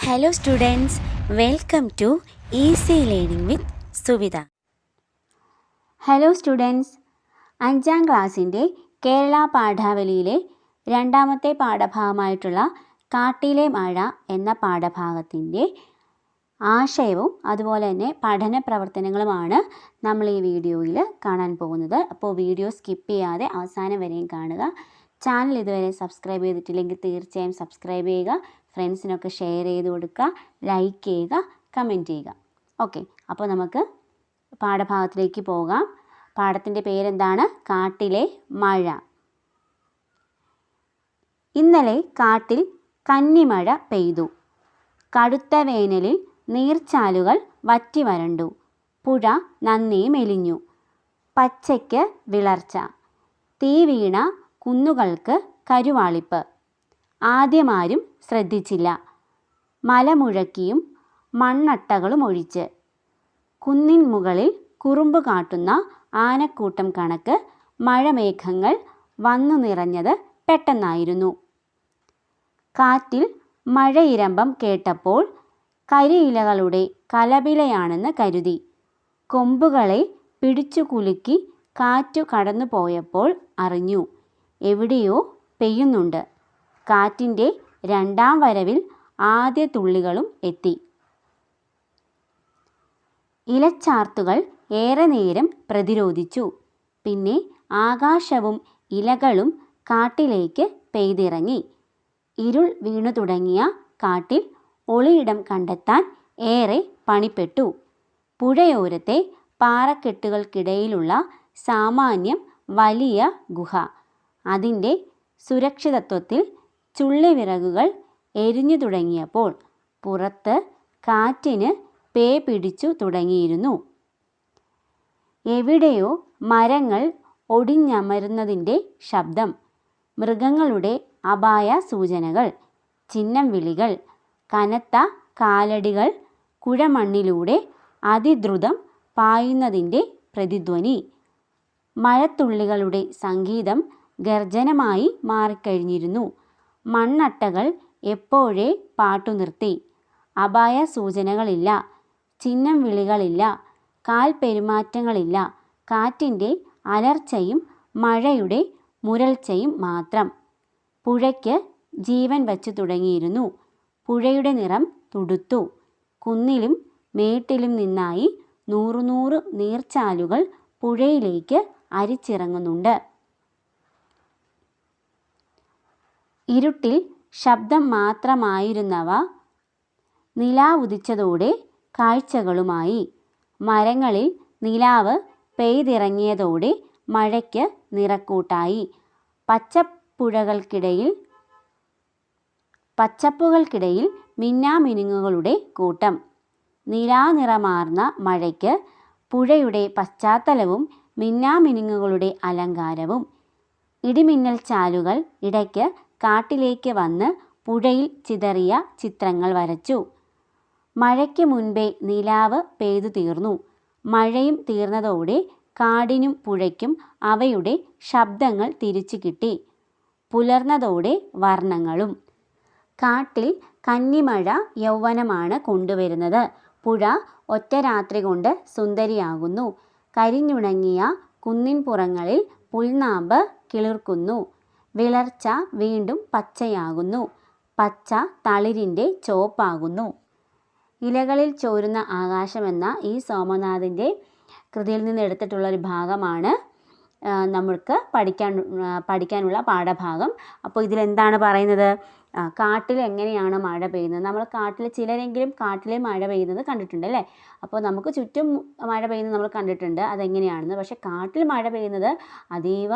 Hello students, welcome to Easy Learning with Suvida. Hello students, 5ാം ക്ലാസ്സിൻ്റെ കേരള പാഠാവലിയിലെ രണ്ടാമത്തെ പാഠഭാഗമായിട്ടുള്ള കാട്ടിലെ മഴ എന്ന പാഠഭാഗത്തിൻ്റെ ആശയവും അതുപോലെ തന്നെ പഠന പ്രവർത്തനങ്ങളുമാണ് നമ്മൾ ഈ വീഡിയോയിൽ കാണാൻ പോകുന്നത്. അപ്പോൾ വീഡിയോ സ്കിപ്പ് ചെയ്യാതെ അവസാനം വരെയും കാണുക. ചാനൽ ഇതുവരെ സബ്സ്ക്രൈബ് ചെയ്തിട്ടില്ലെങ്കിൽ തീർച്ചയായും സബ്സ്ക്രൈബ് ചെയ്യുക, ഫ്രണ്ട്സിനൊക്കെ ഷെയർ ചെയ്ത് കൊടുക്കുക, ലൈക്ക് ചെയ്യുക, കമൻറ്റ് ചെയ്യുക. ഓക്കെ, അപ്പോൾ നമുക്ക് പാഠഭാഗത്തിലേക്ക് പോകാം. പാഠത്തിൻ്റെ പേരെന്താണ്? കാട്ടിലെ മഴ. ഇന്നലെ കാട്ടിൽ കന്നിമഴ പെയ്തു. കടുത്ത വേനലിൽ നീർച്ചാലുകൾ വറ്റി വരണ്ടു. പുഴ നന്നേ മെലിഞ്ഞു. പച്ചയ്ക്ക് വിളർച്ച. തീ വീണ കുന്നുകൾക്ക് കരുവാളിപ്പ്. ആദ്യമാരും ശ്രദ്ധിച്ചില്ല. മലമുഴക്കിയും മണ്ണട്ടകളും ഒഴിച്ച്. കുന്നിൻ മുകളിൽ കുറുമ്പ് കാട്ടുന്ന ആനക്കൂട്ടം കണക്ക് മഴമേഘങ്ങൾ വന്നു നിറഞ്ഞത് പെട്ടെന്നായിരുന്നു. കാറ്റിൽ മഴയിരമ്പം കേട്ടപ്പോൾ കരിയിലകളുടെ കലപിലയാണെന്ന് കരുതി. കൊമ്പുകളെ പിടിച്ചു കുലുക്കി കാറ്റു കടന്നു പോയപ്പോൾ അറിഞ്ഞു, എവിടെയോ പെയ്യുന്നുണ്ട്. കാറ്റിൻ്റെ രണ്ടാം വരവിൽ ആദ്യ തുള്ളികളും എത്തി. ഇലച്ചാർത്തുകൾ ഏറെ നേരം പ്രതിരോധിച്ചു. പിന്നെ ആകാശവും ഇലകളും കാട്ടിലേക്ക് പെയ്തിറങ്ങി. ഇരുൾ വീണു തുടങ്ങിയ കാട്ടിൽ ഒളിയിടം കണ്ടെത്താൻ ഏറെ പണിപ്പെട്ടു. പുഴയോരത്തെ പാറക്കെട്ടുകൾക്കിടയിലുള്ള സാമാന്യം വലിയ ഗുഹ. അതിൻ്റെ സുരക്ഷിതത്വത്തിൽ ചുള്ളിവിറകുകൾ എരിഞ്ഞു തുടങ്ങിയപ്പോൾ പുറത്ത് കാറ്റിന് പേ പിടിച്ചു തുടങ്ങിയിരുന്നു. എവിടെയോ മരങ്ങൾ ഒടിഞ്ഞമരുന്നതിൻ്റെ ശബ്ദം, മൃഗങ്ങളുടെ അപായ സൂചനകൾ, ചിഹ്നം വിളികൾ, കനത്ത കാലടികൾ കുഴമണ്ണിലൂടെ അതിദ്രുതം പായുന്നതിൻ്റെ പ്രതിധ്വനി. മഴത്തുള്ളികളുടെ സംഗീതം ഗർജനമായി മാറിക്കഴിഞ്ഞിരുന്നു. മണ്ണട്ടകൾ എപ്പോഴേ പാട്ടുനിർത്തി. അപായ സൂചനകളില്ല, ചിഹ്നം വിളികളില്ല, കാൽപെരുമാറ്റങ്ങളില്ല. കാറ്റിൻ്റെ അലർച്ചയും മഴയുടെ മുരൾച്ചയും മാത്രം. പുഴയ്ക്ക് ജീവൻ വച്ചു തുടങ്ങിയിരുന്നു. പുഴയുടെ നിറം തുടുത്തു. കുന്നിലും മേട്ടിലും നിന്നായി നൂറുനൂറ് നീർച്ചാലുകൾ പുഴയിലേക്ക് അരിച്ചിറങ്ങുന്നുണ്ട്. ഇരുട്ടിൽ ശബ്ദം മാത്രമായിരുന്നവ നിലാവുദിച്ചതോടെ കാഴ്ചകളുമായി. മരങ്ങളിൽ നിലാവ് പെയ്തിറങ്ങിയതോടെ മഴയ്ക്ക് നിറക്കൂട്ടായി. പച്ചപ്പുകൾക്കിടയിൽ മിന്നാമിനുങ്ങുകളുടെ കൂട്ടം. നിലാനിറമാർന്ന മഴയ്ക്ക് പുഴയുടെ പശ്ചാത്തലവും മിന്നാമിനുങ്ങുകളുടെ അലങ്കാരവും. ഇടിമിന്നൽ ചാലുകൾ ഇടയ്ക്ക് കാട്ടിലേക്ക് വന്ന് പുഴയിൽ ചിതറിയ ചിത്രങ്ങൾ വരച്ചു. മഴയ്ക്ക് മുൻപേ നിലാവ് പെയ്തു തീർന്നു. മഴയും തീർന്നതോടെ കാടിനും പുഴയ്ക്കും അവയുടെ ശബ്ദങ്ങൾ തിരിച്ചു കിട്ടി. പുലർന്നതോടെ വർണ്ണങ്ങളും. കാട്ടിൽ കന്നിമഴ യൗവനമാണ് കൊണ്ടുവരുന്നത്. പുഴ ഒറ്റ രാത്രി കൊണ്ട് സുന്ദരിയാകുന്നു. കരിഞ്ഞുണങ്ങിയ കുന്നിൻപുറങ്ങളിൽ പുൽനാമ്പ് കിളിർക്കുന്നു. വിളർച്ച വീണ്ടും പച്ചയാകുന്നു. പച്ച തളിരിൻ്റെ ചോപ്പാകുന്നു. ഇലകളിൽ ചോരുന്ന ആകാശമെന്ന ഈ സോമനാഥിൻ്റെ കൃതിയിൽ നിന്ന് എടുത്തിട്ടുള്ളൊരു ഭാഗമാണ് നമ്മൾക്ക് പഠിക്കാനുള്ള പാഠഭാഗം. അപ്പോൾ ഇതിലെന്താണ് പറയുന്നത്? കാട്ടിൽ എങ്ങനെയാണ് മഴ പെയ്യുന്നത്? നമ്മൾ കാട്ടിൽ ചിലരെങ്കിലും കാട്ടിലെ മഴ പെയ്യുന്നത് കണ്ടിട്ടുണ്ട് അല്ലേ? അപ്പോൾ നമുക്ക് ചുറ്റും മഴ പെയ്യുന്നത് നമ്മൾ കണ്ടിട്ടുണ്ട്, അതെങ്ങനെയാണെന്ന്. പക്ഷേ കാട്ടിൽ മഴ പെയ്യുന്നത് അതീവ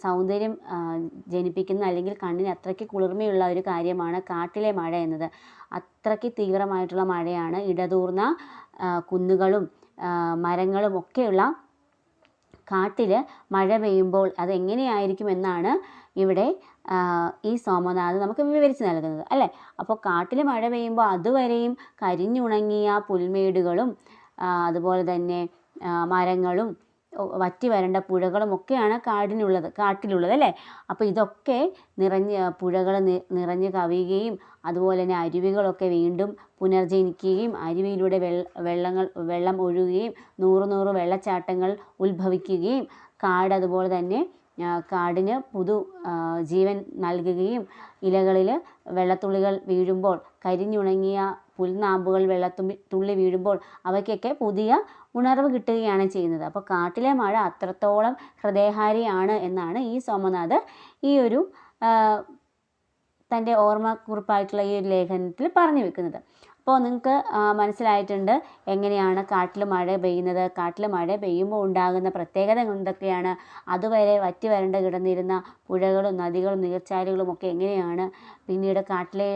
സൗന്ദര്യം ജനിപ്പിക്കുന്ന, അല്ലെങ്കിൽ കണ്ണിന് അത്രയ്ക്ക് കുളിർമയുള്ള ഒരു കാര്യമാണ് കാട്ടിലെ മഴ എന്നത്. അത്രയ്ക്ക് തീവ്രമായിട്ടുള്ള മഴയാണ്. ഇടതൂർന്ന കുന്നുകളും മരങ്ങളും ഒക്കെയുള്ള കാട്ടിൽ മഴ പെയ്യുമ്പോൾ അതെങ്ങനെയായിരിക്കുമെന്നാണ് ഇവിടെ ഈ സോമനാഥ് നമുക്ക് വിവരിച്ച് നൽകുന്നത് അല്ലേ? അപ്പോൾ കാട്ടിൽ മഴ പെയ്യുമ്പോൾ അതുവരെയും കരിഞ്ഞുണങ്ങിയ പുൽമേടുകളും അതുപോലെ തന്നെ മരങ്ങളും വറ്റി വരേണ്ട പുഴകളും ഒക്കെയാണ് കാട്ടിലുള്ളത് അല്ലേ. അപ്പോൾ ഇതൊക്കെ പുഴകൾ നിറഞ്ഞ് കവിയുകയും അതുപോലെ തന്നെ അരുവികളൊക്കെ വീണ്ടും പുനർജനിക്കുകയും അരുവിയിലൂടെ വെള്ളം ഒഴുകുകയും നൂറ് വെള്ളച്ചാട്ടങ്ങൾ ഉത്ഭവിക്കുകയും അതുപോലെ തന്നെ കാടിന് ജീവൻ നൽകുകയും ഇലകളിൽ വെള്ളത്തുള്ളികൾ വീഴുമ്പോൾ കരിഞ്ഞുണങ്ങിയ പുൽനാമ്പുകൾ തുള്ളി വീഴുമ്പോൾ അവയ്ക്കൊക്കെ പുതിയ ഉണർവ് കിട്ടുകയാണ് ചെയ്യുന്നത്. അപ്പോൾ കാട്ടിലെ മഴ അത്രത്തോളം ഹൃദയഹാരിയാണ് എന്നാണ് സോമനാഥ് ഈ ഒരു തൻ്റെ ഓർമ്മക്കുറിപ്പായിട്ടുള്ള ഈ ഒരു ലേഖനത്തിൽ പറഞ്ഞു വെക്കുന്നത്. അപ്പോൾ നിങ്ങൾക്ക് മനസ്സിലായിട്ടുണ്ട് എങ്ങനെയാണ് കാട്ടിൽ മഴ പെയ്യുന്നത്, കാട്ടിൽ മഴ പെയ്യുമ്പോൾ ഉണ്ടാകുന്ന പ്രത്യേകത എന്തൊക്കെയാണ്, അതുവരെ വറ്റി വരണ്ട് കിടന്നിരുന്ന പുഴകളും നദികളും നീർച്ചാലുകളും ഒക്കെ എങ്ങനെയാണ് പിന്നീട് കാട്ടിലെ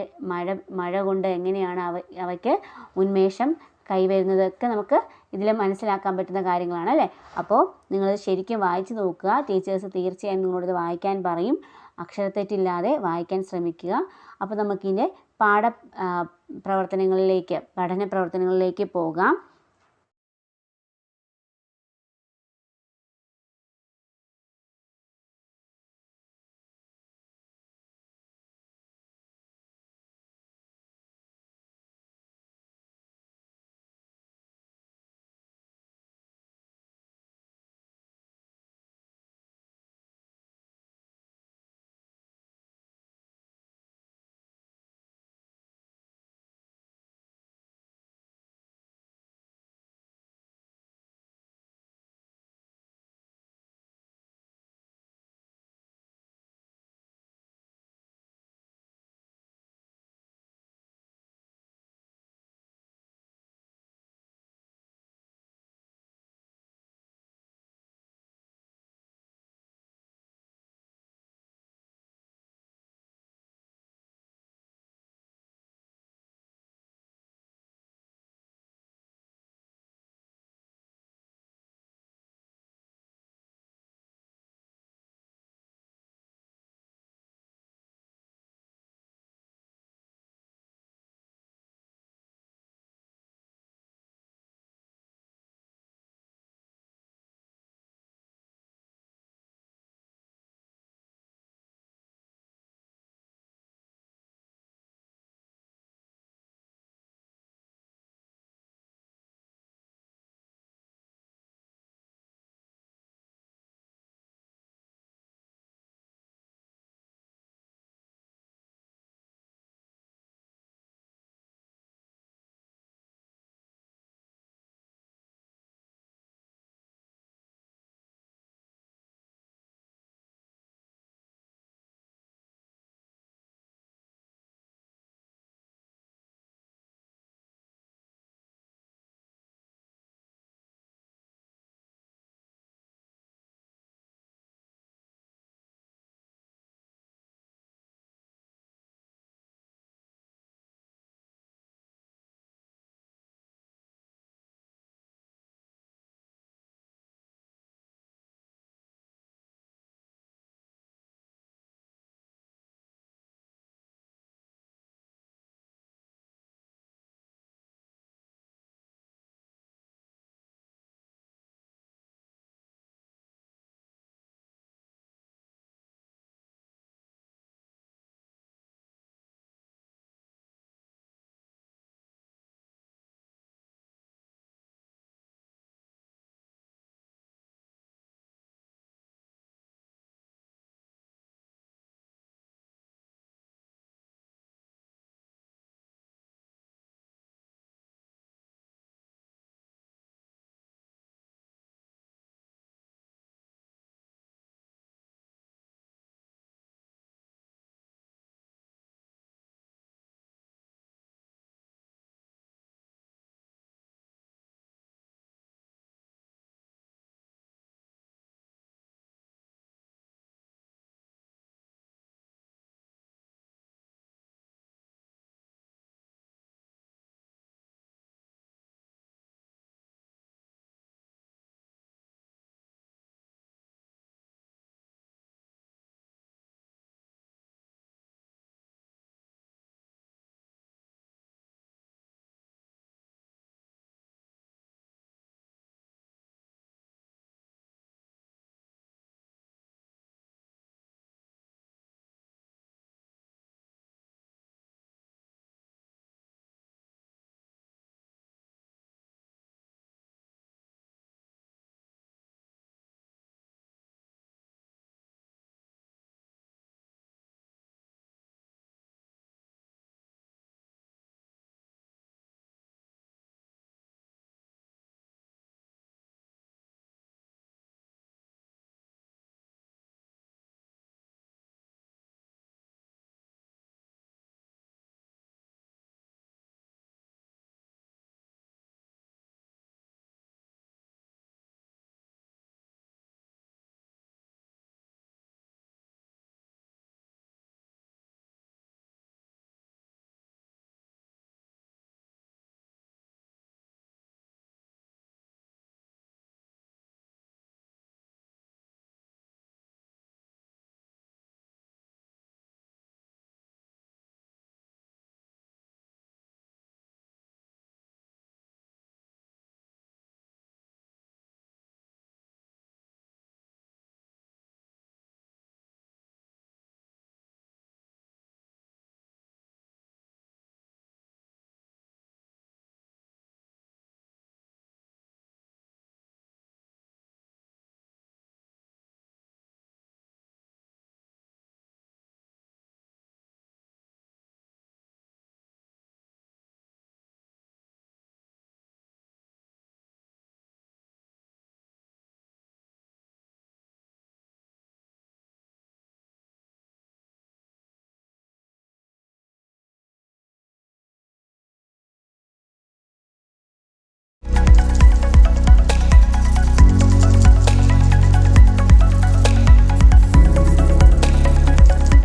മഴ കൊണ്ട് എങ്ങനെയാണ് അവയ്ക്ക് ഉന്മേഷം കൈവരുന്നതൊക്കെ നമുക്ക് ഇതിൽ മനസ്സിലാക്കാൻ പറ്റുന്ന കാര്യങ്ങളാണ് അല്ലേ. അപ്പോൾ നിങ്ങൾ ശരിക്കും വായിച്ച് നോക്കുക. ടീച്ചേഴ്സ് തീർച്ചയായും നിങ്ങളോട് വായിക്കാൻ പറയും. അക്ഷരത്തെറ്റില്ലാതെ വായിക്കാൻ ശ്രമിക്കുക. അപ്പോൾ നമുക്കിതിൻ്റെ പഠന പ്രവർത്തനങ്ങളിലേക്ക് പോകാം.